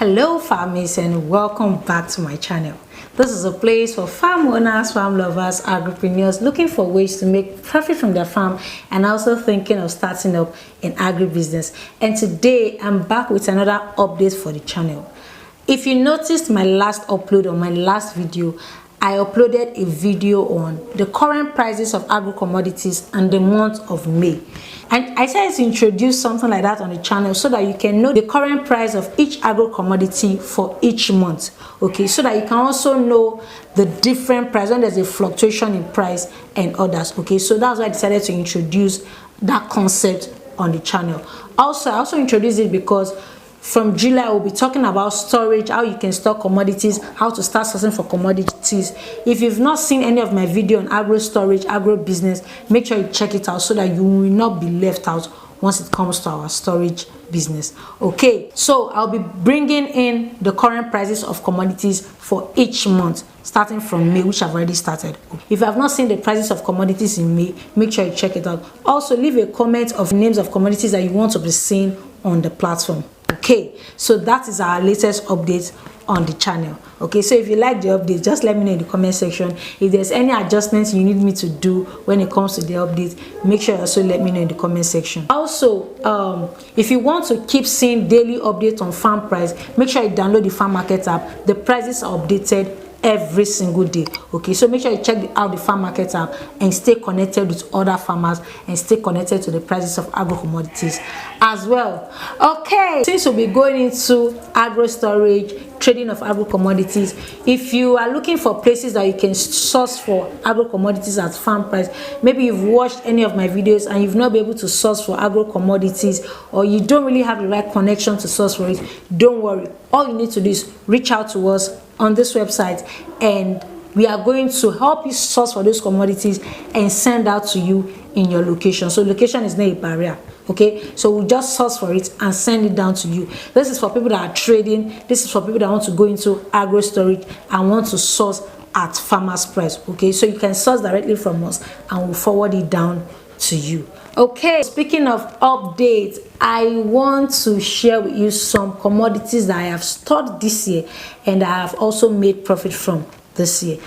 Hello farmers, and welcome back to my channel. This is a place for farm owners, farm lovers, agripreneurs looking for ways to make profit from their farm and also thinking of starting up an agribusiness. And today I'm back with another update for the channel. If you noticed my last upload on my last video, I uploaded a video on the current prices of agro commodities and the month of May. And I decided to introduce something like that on the channel so that you can know the current price of each agro commodity for each month. Okay, so that you can also know the different price when there's a fluctuation in price and others. Okay, so that's why I decided to introduce that concept on the channel. Also, I also introduced it because from July, we'll be talking about storage, how you can store commodities, how to start sourcing for commodities. If you've not seen any of my video on agro storage, agro business, make sure you check it out so that you will not be left out once it comes to our storage business. Okay, so I'll be bringing in the current prices of commodities for each month, starting from May, which I've already started. If you have not seen the prices of commodities in May, make sure you check it out. Also, leave a comment of names of commodities that you want to be seen on the platform. Okay, so that is our latest update on the channel. Okay, so if you like the update, just let me know in the comment section. If there's any adjustments you need me to do when it comes to the update, make sure you also let me know in the comment section. Also, if you want to keep seeing daily updates on farm price, make sure you download the farm market app. The prices are updated every single day. Okay, so make sure you check out the farm market app and stay connected with other farmers and stay connected to the prices of agro commodities as well. Okay, since we'll be going into agro storage, trading of agro commodities, if you are looking for places that you can source for agro commodities at farm price, maybe you've watched any of my videos and you've not been able to source for agro commodities, or you don't really have the right connection to source for it, don't worry. All you need to do is reach out to us on this website and we are going to help you source for those commodities and send out to you in your location. So location is not a barrier. Okay, so we'll just source for it and send it down to you. This is for people that are trading. This is for people that want to go into agro storage and want to source at farmers price. Okay, so you can source directly from us and we'll forward it down to you. Okay, speaking of updates, I want to share with you some commodities that I have stored this year and I have also made profit from this year.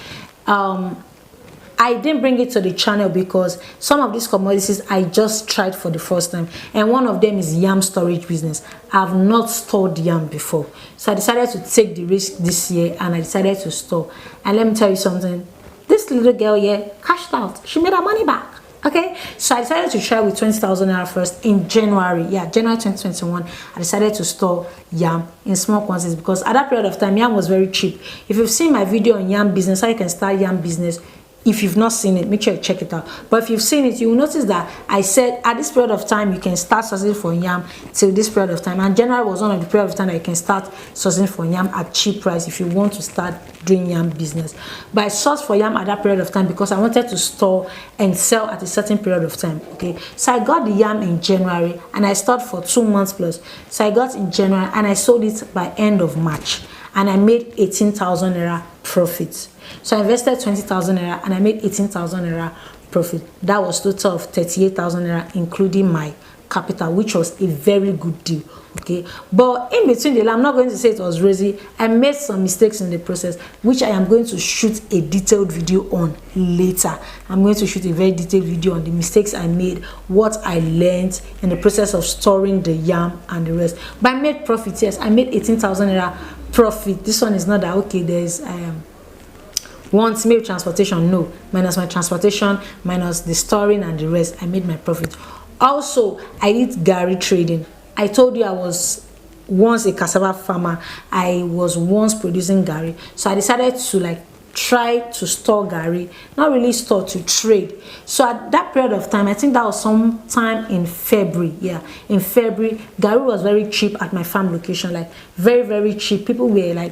I didn't bring it to the channel because some of these commodities I just tried for the first time, and one of them is yam storage business. I've not stored yam before, so I decided to take the risk this year and I decided to store. And let me tell you something, this little girl here cashed out. She made her money back. Okay, so I decided to try with 20,000 naira first in January. Yeah, January 2021. I decided to store yam in small quantities because at that period of time, yam was very cheap. If you've seen my video on yam business, how you can start yam business, if you've not seen it, make sure you check it out. But if you've seen it, you will notice that I said at this period of time you can start sourcing for yam till this period of time, and January was one of the period of time that you can start sourcing for yam at cheap price if you want to start doing yam business. But I sourced for yam at that period of time because I wanted to store and sell at a certain period of time. Okay, so I got the yam in January and I stored for 2 months plus. So I got in January and I sold it by end of March and I made 18,000 naira profit. So I invested 20,000 naira and I made 18,000 naira profit. That was total of 38,000 naira including my capital, which was a very good deal. Okay, but in between I'm not going to say it was rosy. I made some mistakes in the process, which I am going to shoot a detailed video on later. I'm going to shoot a very detailed video on the mistakes I made, what I learned in the process of storing the yam and the rest. But I made profit. Yes, I made 18,000 naira profit. This one is not that okay. There's once maybe transportation, no, minus my transportation, minus the storing and the rest, I made my profit. Also, I did Garri trading. I told you I was once a cassava farmer. I was once producing Garri, so I decided to try to store Garri, not really store, to trade. So at that period of time, I think that was sometime in February. Yeah, in February, Garri was very cheap at my farm location, like very, very cheap. People were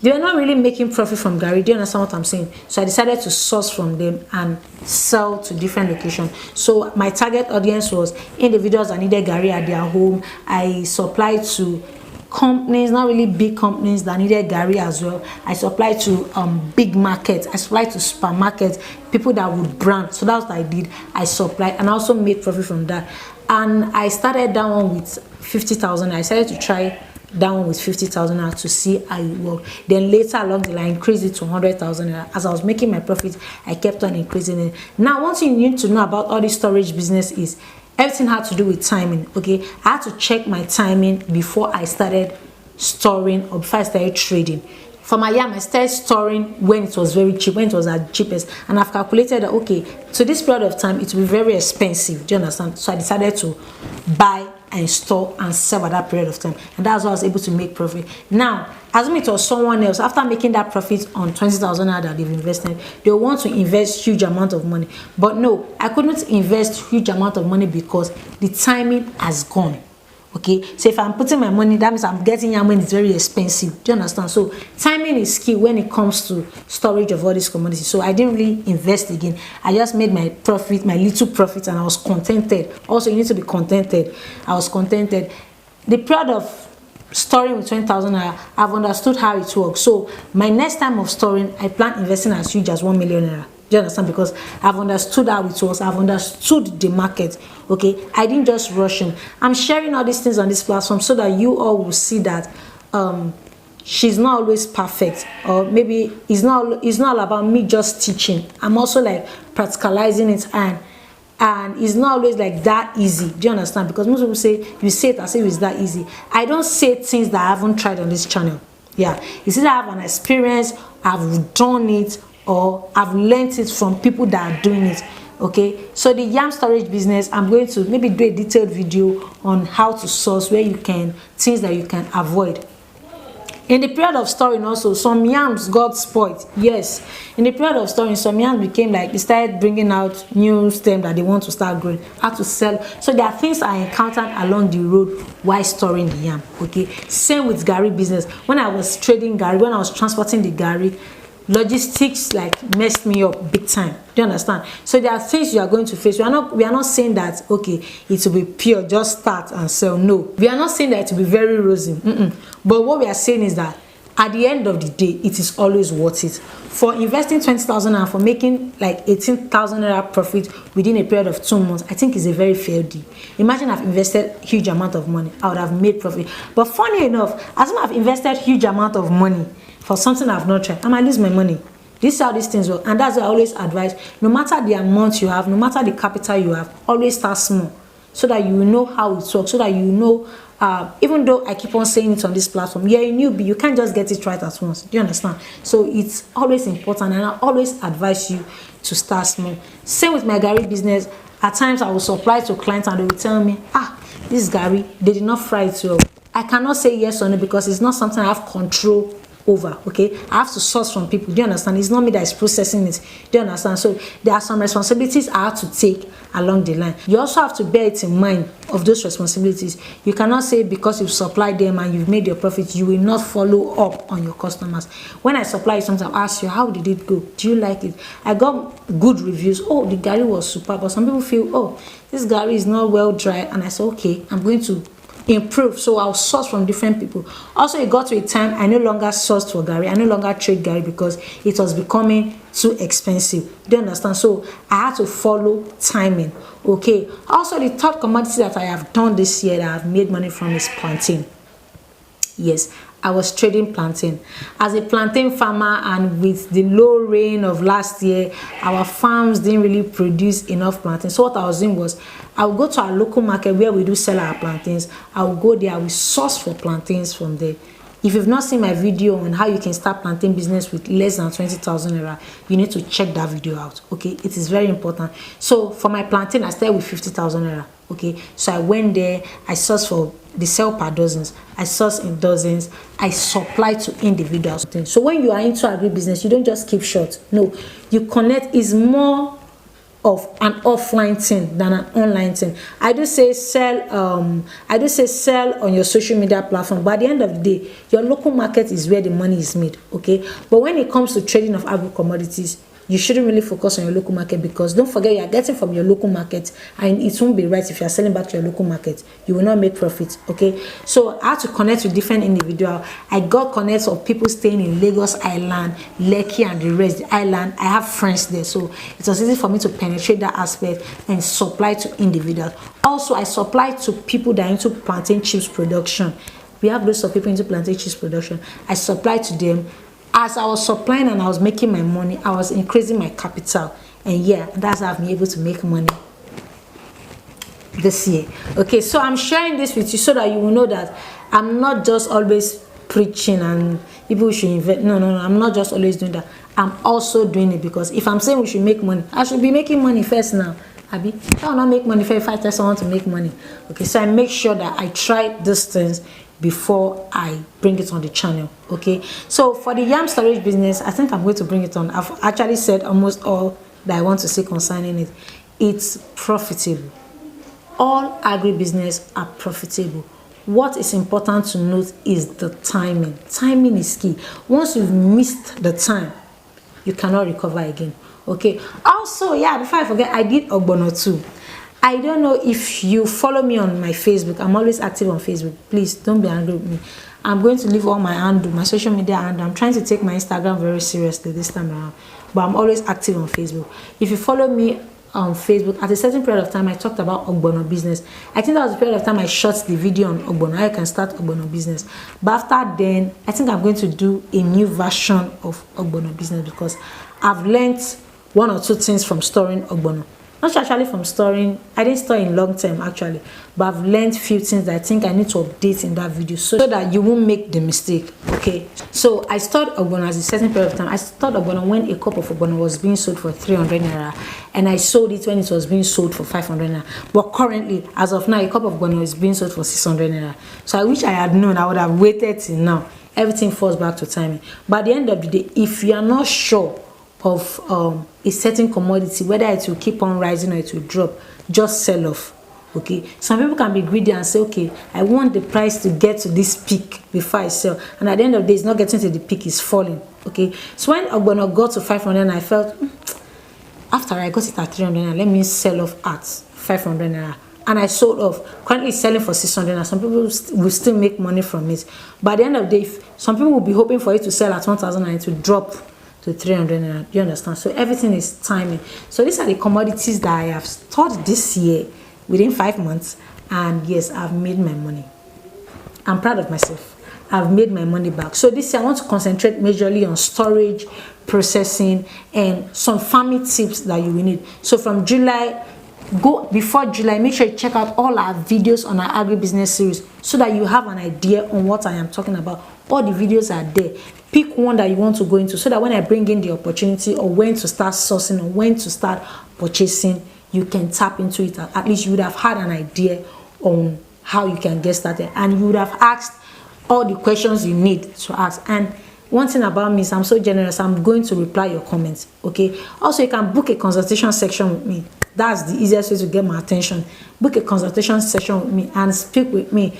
they were not really making profit from Garri. Do you understand what I'm saying? So I decided to source from them and sell to different locations. So my target audience was individuals that needed Garri at their home. I supplied to companies, not really big companies, that needed Garri as well. I supplied to big markets. I supplied to supermarkets, people that would brand. So that's what I did. I supplied and also made profit from that. And I started that one with 50,000. I decided to try down with 50,000 naira to see how it worked. Then later along the line, increased it to 100,000 naira. As I was making my profit, I kept on increasing it. Now, one thing you need to know about all this storage business is everything had to do with timing. Okay, I had to check my timing before I started storing or before I started trading. For my yam, I started storing when it was very cheap, when it was at cheapest, and I've calculated that okay, so this period of time it will be very expensive. Do you understand? So I decided to buy and store and sell at that period of time, and that's how I was able to make profit. Now, assuming it was someone else, after making that profit on 20,000 naira that they've invested, they want to invest huge amount of money. But no, I couldn't invest huge amount of money because the timing has gone. Okay, so if I'm putting my money, that means I'm getting yam when it's very expensive. Do you understand? So timing is key when it comes to storage of all these commodities. So I didn't really invest again. I just made my profit, my little profit, and I was contented. Also, you need to be contented. I was contented. The period of storing with 20,000 naira, I've understood how it works. So my next time of storing, I plan investing as huge as 1 million naira. Do you understand? Because I've understood how it was. I've understood the market. Okay, I didn't just rush in. I'm sharing all these things on this platform so that you all will see that she's not always perfect, or maybe it's not all about me just teaching. I'm also like practicalizing it, and it's not always like that easy. Do you understand? Because most people say you say it as if it's that easy. I don't say things that I haven't tried on this channel. Yeah, you see that I have an experience, I've done it, or I've learned it from people that are doing it. Okay, so the yam storage business, I'm going to maybe do a detailed video on how to source, where you can, things that you can avoid. In the period of storing also, some yams got spoiled. Yes, in the period of storing, some yams became like, they started bringing out new stem that they want to start growing, how to sell. So there are things I encountered along the road while storing the yam. Okay, same with Garri business. When I was trading Garri, when I was transporting the Garri, logistics like messed me up big time. Do you understand? So there are things you are going to face. We are not saying that okay, it will be pure, just start and sell. No, we are not saying that it will be very rosy. But what we are saying is that at the end of the day, it is always worth it. For investing 20,000 and for making like 18,000 naira profit within a period of 2 months, I think is a very fair deal. Imagine I've invested huge amount of money, I would have made profit. But funny enough, as I've invested huge amount of money for something I've not tried, I might lose my money. This is how these things work, and that's why I always advise, no matter the amount you have, no matter the capital you have, always start small, so that you know how it works, so that you know, even though I keep on saying it on this platform, you're a newbie, you can't just get it right at once. Do you understand? So it's always important, and I always advise you to start small. Same with my Garri business. At times I will supply to clients and they will tell me, this Garri, they did not fry it well. I cannot say yes or no because it's not something I have control over. Okay, I have to source from people. Do you understand? It's not me that is processing it. Do you understand? So there are some responsibilities I have to take along the line. You also have to bear it in mind of those responsibilities. You cannot say because you've supplied them and you've made your profit, you will not follow up on your customers. When I supply something, I'll ask you, how did it go? Do you like it? I got good reviews. Oh, the Garri was super. But some people feel, oh, this Garri is not well dried. And I said, okay, I'm going to improve, so I'll source from different people. Also, it got to a time I no longer sourced for Garri, I no longer trade Garri because it was becoming too expensive. Do you understand? So I had to follow timing. Okay, also the third commodity that I have done this year that I've made money from is plantain. Yes, I was trading plantain. As a plantain farmer, and with the low rain of last year, our farms didn't really produce enough plantain. So what I was doing was, I would go to our local market where we do sell our plantains. I will go there, I will source for plantains from there. If you've not seen my video on how you can start plantain business with less than 20,000 naira, you need to check that video out. Okay, it is very important. So for my plantain, I started with 50,000 naira. Okay, so I went there, I sourced for, they sell per dozens, I source in dozens, I supply to individuals. So when you are into agribusiness, you don't just keep short. No, you connect. Is more of an offline thing than an online thing. I do say sell on your social media platform, but at the end of the day, your local market is where the money is made. Okay, but when it comes to trading of agro commodities, you shouldn't really focus on your local market, because don't forget, you are getting from your local market, and it won't be right if you are selling back to your local market. You will not make profit. Okay, so I had to connect with different individuals. I got connects of people staying in Lagos Island, Lekki, and the rest the island. I have friends there, so it was easy for me to penetrate that aspect and supply to individuals. Also, I supply to people that are into plantain chips production. We have lots of people into plantain cheese production. I supply to them. As I was supplying and I was making my money, I was increasing my capital. And yeah, that's how I've been able to make money this year. Okay, so I'm sharing this with you so that you will know that I'm not just always preaching and people should invest. No, I'm not just always doing that. I'm also doing it because if I'm saying we should make money, I should be making money first now. Abi, I will not make money first if I tell someone to make money. Okay, so I make sure that I try these things before I bring it on the channel. Okay, so for the yam storage business, I think I'm going to bring it on. I've actually said almost all that I want to say concerning it. It's profitable. All agribusiness are profitable. What is important to note is the timing. Timing is key. Once you've missed the time, you cannot recover again. Okay, also, yeah, before I forget, I did ogbono too. I don't know if you follow me on my Facebook. I'm always active on Facebook. Please don't be angry with me. I'm going to leave all my handle, my social media handle. I'm trying to take my Instagram very seriously this time around, but I'm always active on Facebook. If you follow me on Facebook, at a certain period of time, I talked about ogbono business. I think that was the period of time I shot the video on ogbono. I can start ogbono business. But after then, I think I'm going to do a new version of ogbono business because I've learned one or two things from storing ogbono. Not actually from storing, I didn't store in long term actually, but I've learned few things that I think I need to update in that video so that you won't make the mistake. Okay, so I stored ogbono as a certain period of time. I stored ogbono when a cup of ogbono was being sold for 300 naira, and I sold it when it was being sold for 500 naira. But currently, as of now, a cup of ogbono is being sold for 600 naira. So I wish I had known. I would have waited till now. Everything falls back to timing. But at the end of the day, if you are not sure of a certain commodity, whether it will keep on rising or it will drop, just sell off. Okay, some people can be greedy and say, okay, I want the price to get to this peak before I sell, and at the end of the day, it's not getting to the peak, it's falling. Okay, so when ogbono got to 500, I felt after I got it at 300, let me sell off at 500 naira, and I sold off. Currently selling for 600, and some people will still make money from it. But at the end of the day, some people will be hoping for it to sell at 1,000 and it will drop to 300 naira. You understand? So everything is timing. So these are the commodities that I have stored this year within 5 months, and yes, I've made my money. I'm proud of myself. I've made my money back. So this year I want to concentrate majorly on storage, processing, and some farming tips that you will need. So from July, before July, make sure you check out all our videos on our agribusiness series so that you have an idea on what I am talking about. All the videos are there. Pick one that you want to go into so that when I bring in the opportunity or when to start sourcing or when to start purchasing, you can tap into it. At least you would have had an idea on how you can get started, and you would have asked all the questions you need to ask. And one thing about me is I'm so generous, I'm going to reply your comments. Okay, also you can book a consultation section with me. That's the easiest way to get my attention. Book a consultation session with me and speak with me.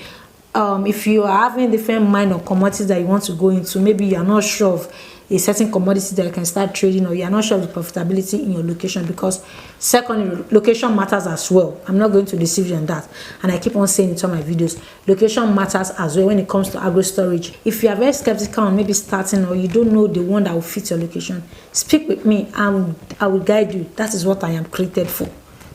If you are having different mind on commodities that you want to go into, maybe you are not sure of a certain commodity that you can start trading, or you are not sure of the profitability in your location, because secondly, location matters as well. I'm not going to deceive you on that, and I keep on saying it on my videos. Location matters as well when it comes to agro storage. If you are very skeptical on maybe starting, or you don't know the one that will fit your location, speak with me and I will guide you. That is what I am created for,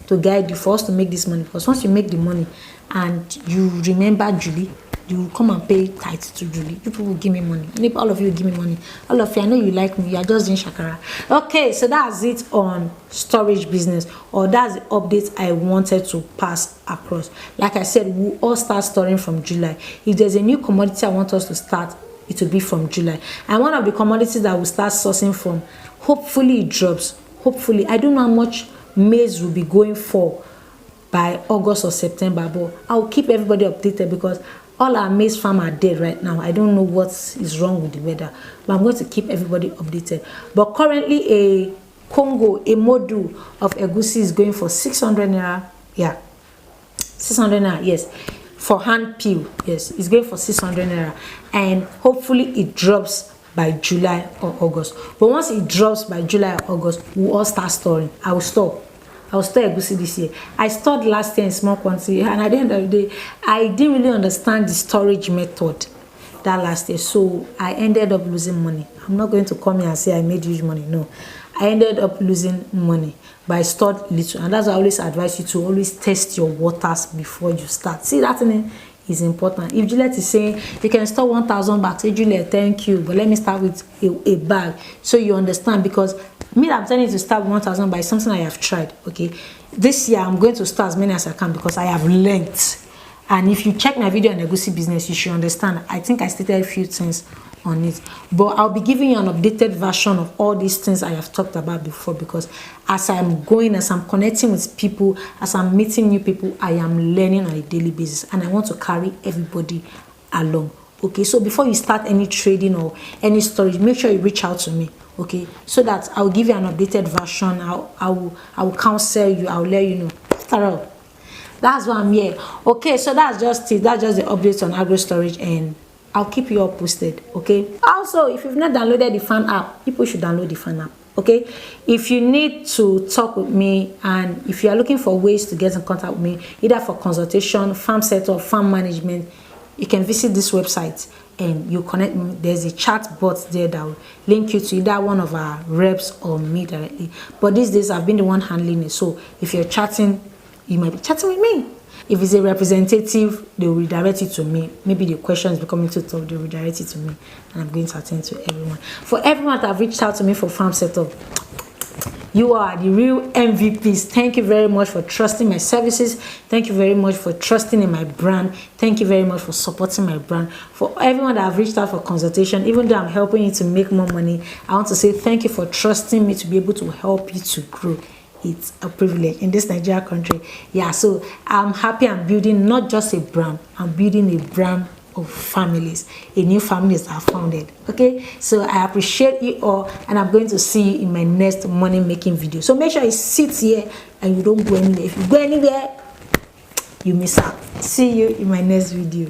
to guide you, for us to make this money. Because once you make the money and you remember Julie, you come and pay tithe to Julie. People will give me money. And if all of you give me money, all of you, I know you like me, you are just doing shakara. Okay, so that's it on storage business, or that's the update I wanted to pass across. Like I said, we'll all start storing from July. If there's a new commodity I want us to start, it will be from July. And one of the commodities that we'll start sourcing from, hopefully it drops. Hopefully, I don't know how much maize will be going for by August or September, but I'll keep everybody updated because all our maize farm are dead right now. I don't know what is wrong with the weather, but I'm going to keep everybody updated. But currently, a Congo, a module of egusi is going for 600 naira. Yeah, 600 naira. Yes, for hand peel. Yes, it's going for 600 naira, and hopefully it drops by July or August. But once it drops by July or August, we'll all start storing. I will store egusi this year. I stored last year in small quantity, and at the end of the day, I didn't really understand the storage method that last year, so I ended up losing money. I'm not going to come here and say I made huge money. No, I ended up losing money, but I stored little, and that's why I always advise you to always test your waters before you start. See that thing is important. If Juliet is saying you can store 1,000 bags, say Juliet, thank you, but let me start with a bag, so you understand. Because me, I'm telling you to start with 1,000 bags, something I have tried. Okay, this year I'm going to start as many as I can because I have learned. And if you check my video on egusi business, you should understand. I think I stated a few things on it, but I'll be giving you an updated version of all these things I have talked about before, because as I'm going, as I'm connecting with people, as I'm meeting new people, I am learning on a daily basis, and I want to carry everybody along. Okay, so before you start any trading or any storage, make sure you reach out to me, okay, so that I'll give you an updated version. I will counsel you, I'll let you know. After all, that's why I'm here. Okay, so that's just it. That's just the updates on AGRO-STORAGE, and I'll keep you all posted. Okay, also, if you've not downloaded the FANN app, people should download the FANN app. Okay, if you need to talk with me, and if you are looking for ways to get in contact with me, either for consultation, farm setup, farm management, you can visit this website and you connect me. There's a chat bot there that will link you to either one of our reps or me directly. But these days I've been the one handling it, so if you're chatting, you might be chatting with me. If it's a representative, they will redirect it to me. Maybe the question is becoming too tough, they will redirect it to me, and I'm going to attend to everyone. For everyone that have reached out to me for farm setup, you are the real MVPs. Thank you very much for trusting my services. Thank you very much for trusting in my brand. Thank you very much for supporting my brand. For everyone that have reached out for consultation, even though I'm helping you to make more money, I want to say thank you for trusting me to be able to help you to grow. It's a privilege in this Nigeria country. Yeah, so I'm happy I'm building not just a brand, I'm building a brand of families, a new families are founded. Okay, so I appreciate you all, and I'm going to see you in my next money making video. So make sure you sit here and you don't go anywhere. If you go anywhere, you miss out. See you in my next video.